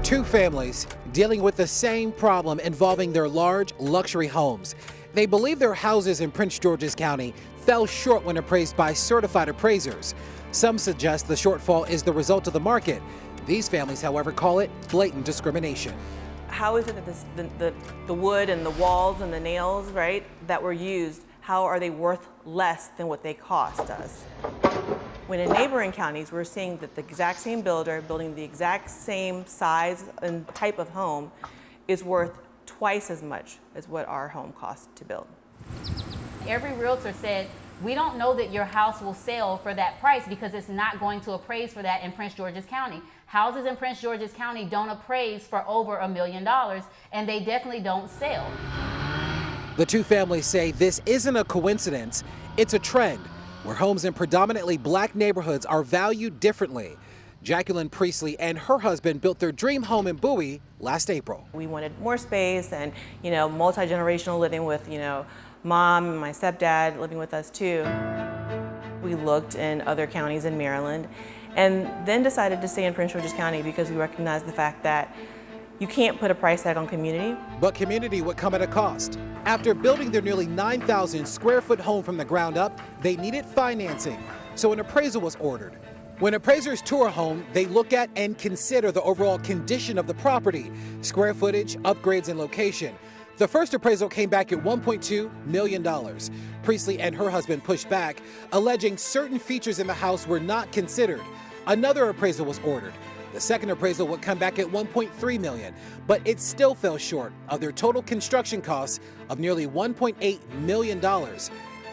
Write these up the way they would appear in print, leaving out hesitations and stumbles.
Two families dealing with the same problem involving their large luxury homes. They believe their houses in Prince George's County fell short when appraised by certified appraisers. Some suggest the shortfall is the result of the market. These families, however, call it blatant discrimination. How is it that the wood and the walls and the nails, right, that were used, how are they worth less than what they cost us? When in neighboring counties, we're seeing that the exact same builder building the exact same size and type of home is worth twice as much as what our home costs to build. Every realtor said, we don't know that your house will sell for that price because it's not going to appraise for that in Prince George's County. Houses in Prince George's County don't appraise for over $1 million, and they definitely don't sell. The two families say this isn't a coincidence, it's a trend where homes in predominantly black neighborhoods are valued differently. Jacqueline Priestley and her husband built their dream home in Bowie last April. We wanted more space and, multi-generational living with, mom and my stepdad living with us too. We looked in other counties in Maryland and then decided to stay in Prince George's County because we recognized the fact that you can't put a price tag on community. But community would come at a cost. After building their nearly 9,000 square foot home from the ground up, they needed financing, so an appraisal was ordered. When appraisers tour a home, they look at and consider the overall condition of the property, square footage, upgrades, and location. The first appraisal came back at $1.2 million. Priestley and her husband pushed back, alleging certain features in the house were not considered. Another appraisal was ordered. The second appraisal would come back at $1.3 million, but it still fell short of their total construction costs of nearly $1.8 million,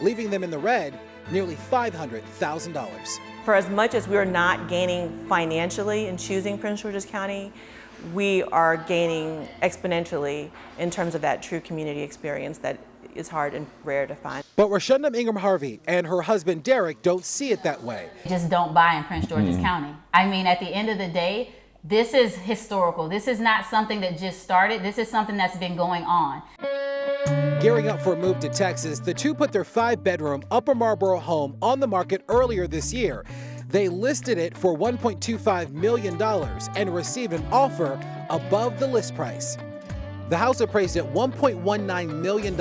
leaving them in the red nearly $500,000. For as much as we're not gaining financially in choosing Prince George's County, we are gaining exponentially in terms of that true community experience that is hard and rare to find. But Rashunda Ingram Harvey and her husband Derek don't see it that way. Just don't buy in Prince George's County. I mean, at the end of the day, this is historical. This is not something that just started. This is something that's been going on. Gearing up for a move to Texas, the two put their 5-bedroom Upper Marlboro home on the market earlier this year. They listed it for $1.25 million and received an offer above the list price. The house appraised at $1.19 million,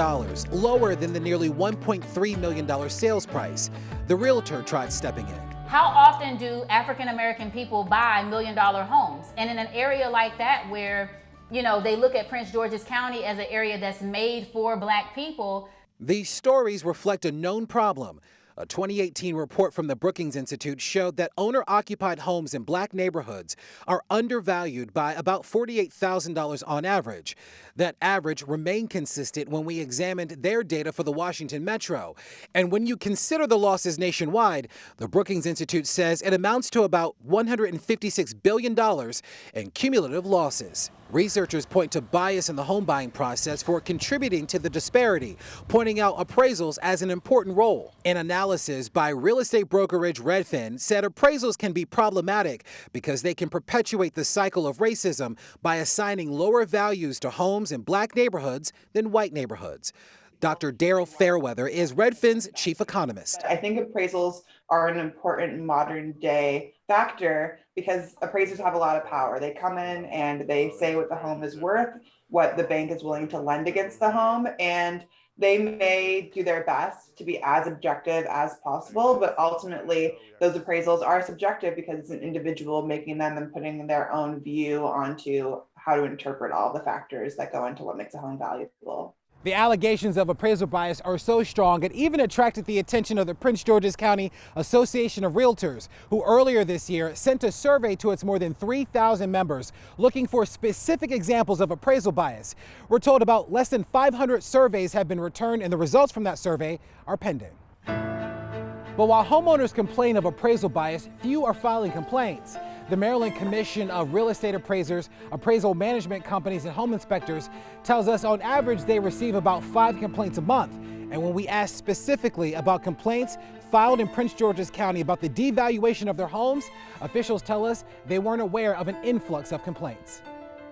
lower than the nearly $1.3 million sales price. The realtor tried stepping in. How often do African American people buy $1 million homes? And in an area like that where, they look at Prince George's County as an area that's made for black people. These stories reflect a known problem. A 2018 report from the Brookings Institute showed that owner-occupied homes in black neighborhoods are undervalued by about $48,000 on average. That average remained consistent when we examined their data for the Washington Metro. And when you consider the losses nationwide, the Brookings Institute says it amounts to about $156 billion in cumulative losses. Researchers point to bias in the home buying process for contributing to the disparity, pointing out appraisals as an important role. An analysis by real estate brokerage Redfin said appraisals can be problematic because they can perpetuate the cycle of racism by assigning lower values to homes in black neighborhoods than white neighborhoods. Dr. Daryl Fairweather is Redfin's chief economist. I think appraisals are an important modern day factor because appraisers have a lot of power. They come in and they say what the home is worth, what the bank is willing to lend against the home, and they may do their best to be as objective as possible, but ultimately those appraisals are subjective because it's an individual making them and putting their own view onto how to interpret all the factors that go into what makes a home valuable. The allegations of appraisal bias are so strong it even attracted the attention of the Prince George's County Association of Realtors, who earlier this year sent a survey to its more than 3,000 members looking for specific examples of appraisal bias. We're told about less than 500 surveys have been returned and the results from that survey are pending. But while homeowners complain of appraisal bias, few are filing complaints. The Maryland Commission of Real Estate Appraisers, Appraisal Management Companies, and Home Inspectors tells us on average they receive about 5 complaints a month. And when we ask specifically about complaints filed in Prince George's County about the devaluation of their homes, officials tell us they weren't aware of an influx of complaints.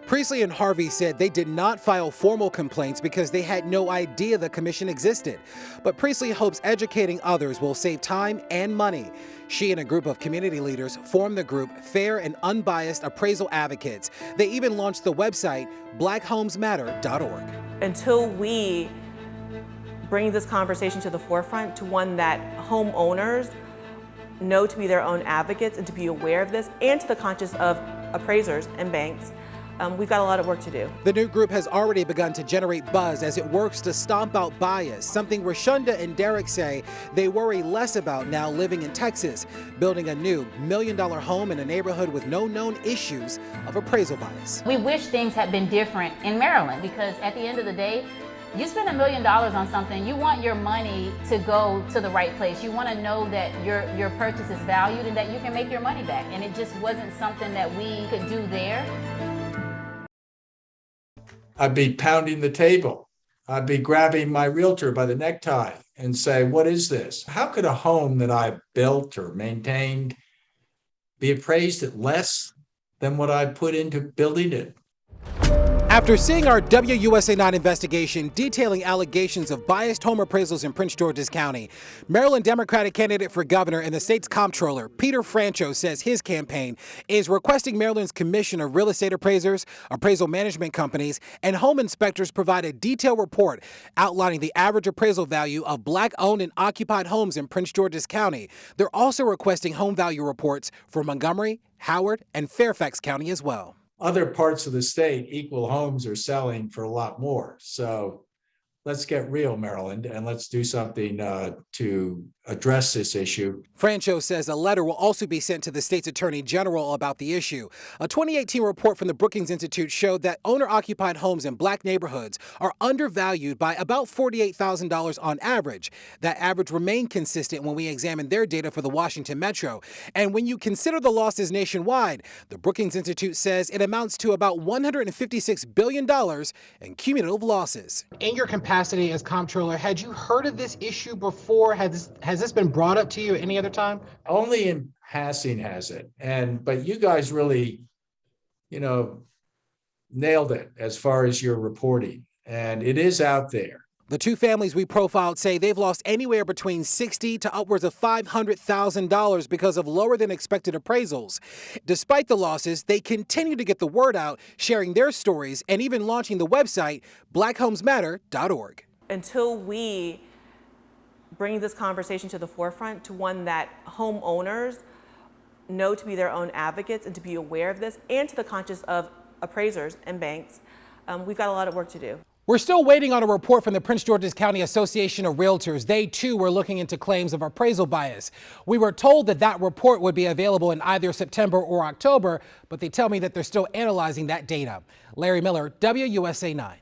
Priestley and Harvey said they did not file formal complaints because they had no idea the commission existed. But Priestley hopes educating others will save time and money. She and a group of community leaders formed the group Fair and Unbiased Appraisal Advocates. They even launched the website blackhomesmatter.org. Until we bring this conversation to the forefront, to one that homeowners know to be their own advocates and to be aware of this, and to the conscience of appraisers and banks, we've got a lot of work to do. The new group has already begun to generate buzz as it works to stomp out bias, something Rashunda and Derek say they worry less about now living in Texas, building a new $1 million home in a neighborhood with no known issues of appraisal bias. We wish things had been different in Maryland, because at the end of the day, you spend $1 million on something, you want your money to go to the right place. You want to know that your purchase is valued and that you can make your money back. And it just wasn't something that we could do there. I'd be pounding the table. I'd be grabbing my realtor by the necktie and say, what is this? How could a home that I built or maintained be appraised at less than what I put into building it? After seeing our WUSA 9 investigation detailing allegations of biased home appraisals in Prince George's County, Maryland Democratic candidate for governor and the state's comptroller, Peter Francho, says his campaign is requesting Maryland's Commission of Real Estate Appraisers, appraisal management companies, and home inspectors provide a detailed report outlining the average appraisal value of Black-owned and occupied homes in Prince George's County. They're also requesting home value reports for Montgomery, Howard, and Fairfax County as well. Other parts of the state, equal homes are selling for a lot more. So let's get real, Maryland, and let's do something to address this issue. Francho says a letter will also be sent to the state's attorney general about the issue. A 2018 report from the Brookings Institute showed that owner-occupied homes in Black neighborhoods are undervalued by about $48,000 on average. That average remained consistent when we examined their data for the Washington Metro. And when you consider the losses nationwide, the Brookings Institute says it amounts to about $156 billion in cumulative losses. In your capacity as comptroller, had you heard of this issue before? Has this been brought up to you at any other time? Only in passing has it. But you guys really, nailed it as far as your reporting. And it is out there. The two families we profiled say they've lost anywhere between $60,000 to upwards of $500,000 because of lower than expected appraisals. Despite the losses, they continue to get the word out, sharing their stories and even launching the website blackhomesmatter.org. Until we bring this conversation to the forefront, to one that homeowners know to be their own advocates and to be aware of this, and to the conscience of appraisers and banks, we've got a lot of work to do. We're still waiting on a report from the Prince George's County Association of Realtors. They, too, were looking into claims of appraisal bias. We were told that report would be available in either September or October, but they tell me that they're still analyzing that data. Larry Miller, WUSA 9.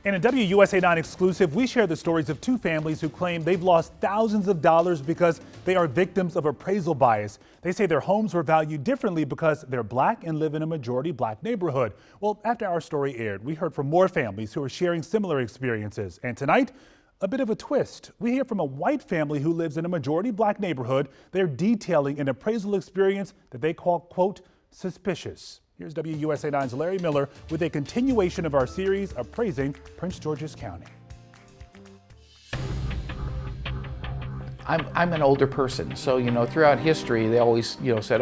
In a WUSA 9 exclusive, we share the stories of two families who claim they've lost thousands of dollars because they are victims of appraisal bias. They say their homes were valued differently because they're Black and live in a majority Black neighborhood. Well, after our story aired, we heard from more families who are sharing similar experiences. And tonight, a bit of a twist. We hear from a white family who lives in a majority Black neighborhood. They're detailing an appraisal experience that they call, quote, suspicious. Here's WUSA 9's Larry Miller with a continuation of our series appraising Prince George's County. I'm an older person, so throughout history they always said,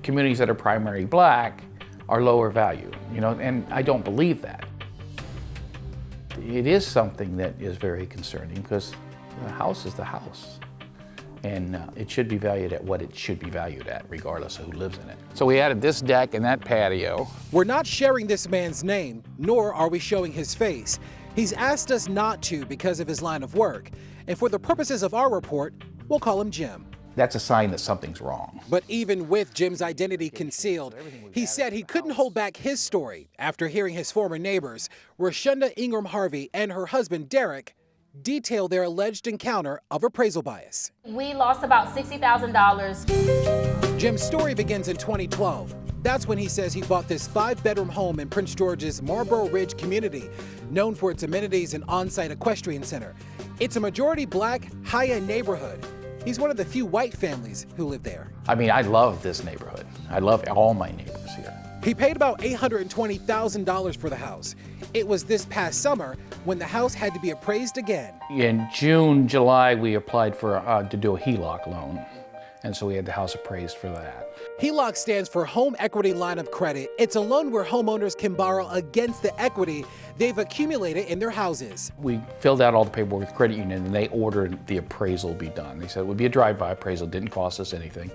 communities that are primarily Black are lower value, and I don't believe that. It is something that is very concerning because the house is the house. And it should be valued at what it should be valued at, regardless of who lives in it. So we added this deck and that patio. We're not sharing this man's name, nor are we showing his face. He's asked us not to because of his line of work. And for the purposes of our report, we'll call him Jim. That's a sign that something's wrong. But even with Jim's identity concealed, he said he couldn't hold back his story after hearing his former neighbors, Rashunda Ingram Harvey and her husband, Derek, detail their alleged encounter of appraisal bias. We lost about $60,000. Jim's story begins in 2012. That's when he says he bought this 5-bedroom home in Prince George's Marlboro Ridge community, known for its amenities and on-site equestrian center. It's a majority Black, high-end neighborhood. He's one of the few white families who live there. I mean, I love this neighborhood. I love all my neighbors here. He paid about $820,000 for the house. It was this past summer when the house had to be appraised again. In June, July, we applied for to do a HELOC loan, and so we had the house appraised for that. HELOC stands for Home Equity Line of Credit. It's a loan where homeowners can borrow against the equity they've accumulated in their houses. We filled out all the paperwork with the credit union, and they ordered the appraisal be done. They said it would be a drive-by appraisal, didn't cost us anything.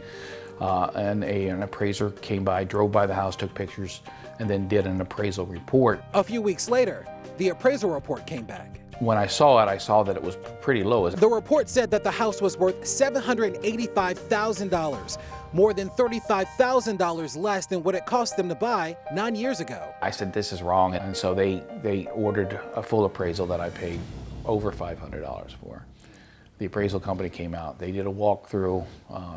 And an appraiser came by, drove by the house, took pictures, and then did an appraisal report. A few weeks later, the appraisal report came back. When I saw it, I saw that it was pretty low. The report said that the house was worth $785,000, more than $35,000 less than what it cost them to buy 9 years ago. I said, this is wrong, and so they ordered a full appraisal that I paid over $500 for. The appraisal company came out, they did a walkthrough,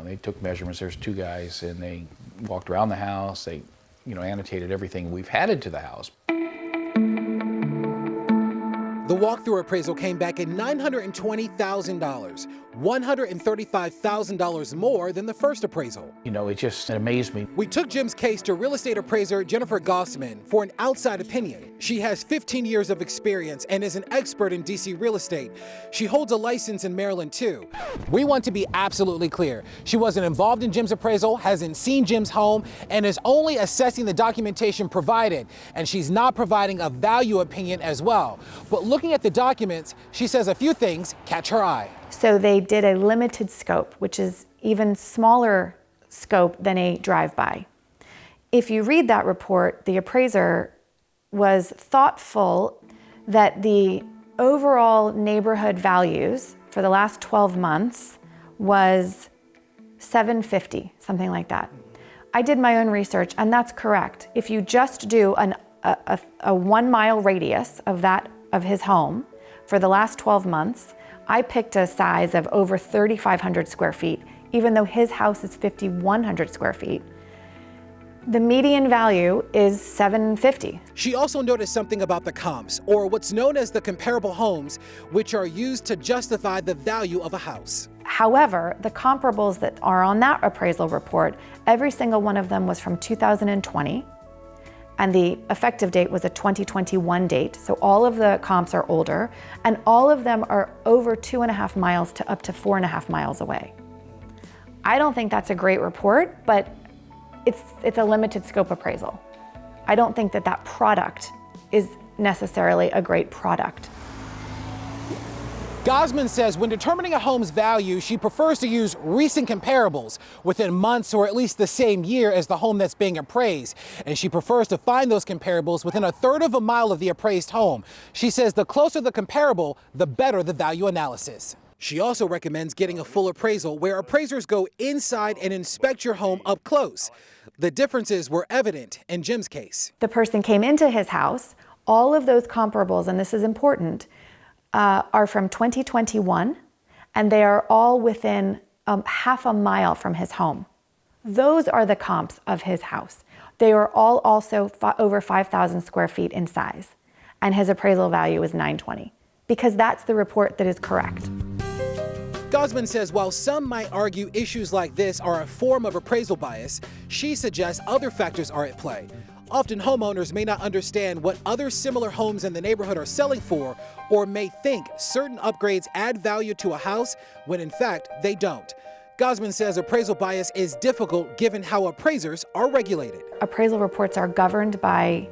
they took measurements, there's two guys, and they walked around the house, they annotated everything we've added to the house. The walkthrough appraisal came back at $920,000, $135,000 more than the first appraisal. It amazed me. We took Jim's case to real estate appraiser Jennifer Gossman for an outside opinion. She has 15 years of experience and is an expert in DC real estate. She holds a license in Maryland too. We want to be absolutely clear. She wasn't involved in Jim's appraisal, hasn't seen Jim's home, and is only assessing the documentation provided. And she's not providing a value opinion as well. But looking at the documents, she says a few things catch her eye. So they did a limited scope, which is even smaller scope than a drive-by. If you read that report, the appraiser was thoughtful that the overall neighborhood values for the last 12 months was $750, something like that. I did my own research, and that's correct. If you just do a 1 mile radius of his home for the last 12 months, I picked a size of over 3,500 square feet, even though his house is 5,100 square feet. The median value is $750. She also noticed something about the comps, or what's known as the comparable homes, which are used to justify the value of a house. However, the comparables that are on that appraisal report, every single one of them was from 2020, and the effective date was a 2021 date, so all of the comps are older, and all of them are over 2.5 miles to up to 4.5 miles away. I don't think that's a great report, but it's a limited scope appraisal. I don't think that product is necessarily a great product. Gossman says when determining a home's value, she prefers to use recent comparables within months or at least the same year as the home that's being appraised. And she prefers to find those comparables within 1/3 of a mile of the appraised home. She says the closer the comparable, the better the value analysis. She also recommends getting a full appraisal where appraisers go inside and inspect your home up close. The differences were evident in Jim's case. The person came into his house, all of those comparables, and this is important, are from 2021, and they are all within half a mile from his home. Those are the comps of his house. They are all also over 5,000 square feet in size, and his appraisal value is $920, because that's the report that is correct. Gossman says while some might argue issues like this are a form of appraisal bias, she suggests other factors are at play. Often homeowners may not understand what other similar homes in the neighborhood are selling for, or may think certain upgrades add value to a house when in fact they don't. Gossman says appraisal bias is difficult given how appraisers are regulated. Appraisal reports are governed by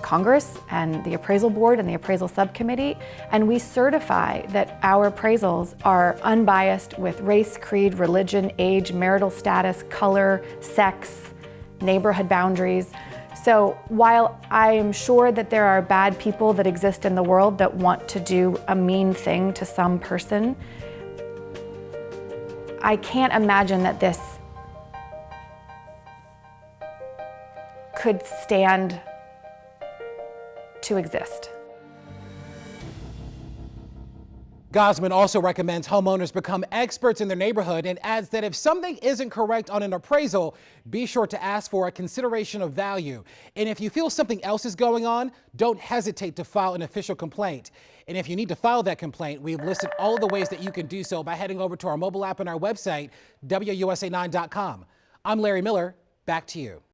Congress and the appraisal board and the appraisal subcommittee, and we certify that our appraisals are unbiased with race, creed, religion, age, marital status, color, sex, neighborhood boundaries. So while I am sure that there are bad people that exist in the world that want to do a mean thing to some person, I can't imagine that this could stand to exist. Gosman also recommends homeowners become experts in their neighborhood and adds that if something isn't correct on an appraisal, be sure to ask for a consideration of value. And if you feel something else is going on, don't hesitate to file an official complaint. And if you need to file that complaint, we've listed all of the ways that you can do so by heading over to our mobile app and our website, WUSA9.com. I'm Larry Miller. Back to you.